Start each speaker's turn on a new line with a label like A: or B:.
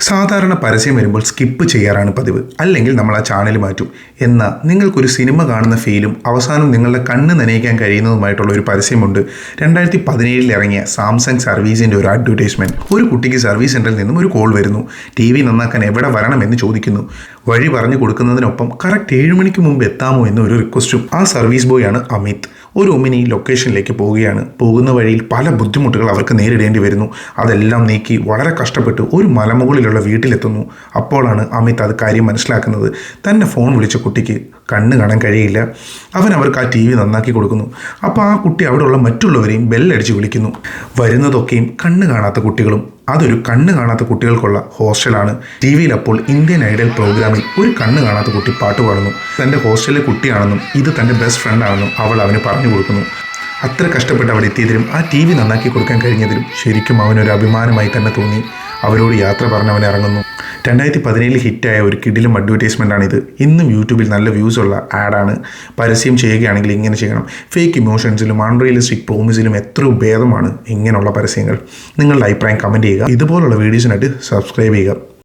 A: സാധാരണ പരസ്യം വരുമ്പോൾ സ്കിപ്പ് ചെയ്യാറാണ് പതിവ്, അല്ലെങ്കിൽ നമ്മൾ ആ ചാനൽ മാറ്റും. എന്നാൽ നിങ്ങൾക്കൊരു സിനിമ കാണുന്ന ഫീലും അവസാനം നിങ്ങളുടെ കണ്ണ് നനയിക്കാൻ കഴിയുന്നതുമായിട്ടുള്ള ഒരു പരസ്യമുണ്ട്. 2017 ഇറങ്ങിയ സാംസങ് സർവീസിൻ്റെ ഒരു അഡ്വർടൈസ്മെൻറ്റ്. ഒരു കുട്ടിക്ക് സർവീസ് സെൻ്ററിൽ നിന്നും ഒരു കോൾ വരുന്നു. TV നന്നാക്കാൻ എവിടെ വരണമെന്ന് ചോദിക്കുന്നു. വഴി പറഞ്ഞു കൊടുക്കുന്നതിനൊപ്പം കറക്റ്റ് 7 മണിക്ക് മുമ്പ് എത്താമോ എന്ന ഒരു റിക്വസ്റ്റും. ആ സർവീസ് ബോയ് ആണ് അമിത്. ഒരു ഒമിനി ലൊക്കേഷനിലേക്ക് പോവുകയാണ്. പോകുന്ന വഴിയിൽ പല ബുദ്ധിമുട്ടുകൾ അവർക്ക് നേരിടേണ്ടി വരുന്നു. അതെല്ലാം നീക്കി വളരെ കഷ്ടപ്പെട്ട് ഒരു മലമുകളിലുള്ള വീട്ടിലെത്തുന്നു. അപ്പോഴാണ് അമിത് അത് കാര്യം മനസ്സിലാക്കുന്നത്. തന്നെ ഫോൺ വിളിച്ച കുട്ടിക്ക് കണ്ണ് കാണാൻ കഴിയില്ല. അവർക്ക് ആ TV നന്നാക്കി കൊടുക്കുന്നു. അപ്പോൾ ആ കുട്ടി അവിടെയുള്ള മറ്റുള്ളവരെയും ബെല്ലടിച്ച് വിളിക്കുന്നു. വരുന്നതൊക്കെയും കണ്ണ് കാണാത്ത കുട്ടികളും. അതൊരു കണ്ണ് കാണാത്ത കുട്ടികൾക്കുള്ള ഹോസ്റ്റലാണ്. TV-യിൽ അപ്പോൾ ഇന്ത്യൻ ഐഡൽ പ്രോഗ്രാമിൽ ഒരു കണ്ണ് കാണാത്ത കുട്ടി പാട്ട് പാടുന്നു. തൻ്റെ ഹോസ്റ്റലിലെ കുട്ടിയാണെന്നും ഇത് തൻ്റെ ബെസ്റ്റ് ഫ്രണ്ടാണെന്നും അവന് പറഞ്ഞു കൊടുക്കുന്നു. അത്ര കഷ്ടപ്പെട്ട് അവിടെ എത്തിയതിലും ആ TV നന്നാക്കി കൊടുക്കാൻ കഴിഞ്ഞതിലും ശരിക്കും അവനൊരു അഭിമാനമായി തന്നെ തോന്നി. അവരോട് യാത്ര പറഞ്ഞ് അവൻ ഇറങ്ങുന്നു. 2017 ഹിറ്റായ ഒരു കിടിലും അഡ്വർടൈസ്മെൻറ്റാണിത്. ഇന്നും യൂട്യൂബിൽ നല്ല വ്യൂസ് ഉള്ള ആഡാണ്. പരസ്യം ചെയ്യുകയാണെങ്കിൽ ഇങ്ങനെ ചെയ്യണം. ഫേക്ക് ഇമോഷൻസിലും അൺറിയലിസ്റ്റിക് പ്രോമിസിലും എത്രയോ ഭേദമാണ് ഇങ്ങനെയുള്ള പരസ്യങ്ങൾ. നിങ്ങളുടെ അഭിപ്രായം കമൻറ്റ് ചെയ്യുക. ഇതുപോലുള്ള വീഡിയോസിനായിട്ട് സബ്സ്ക്രൈബ് ചെയ്യുക.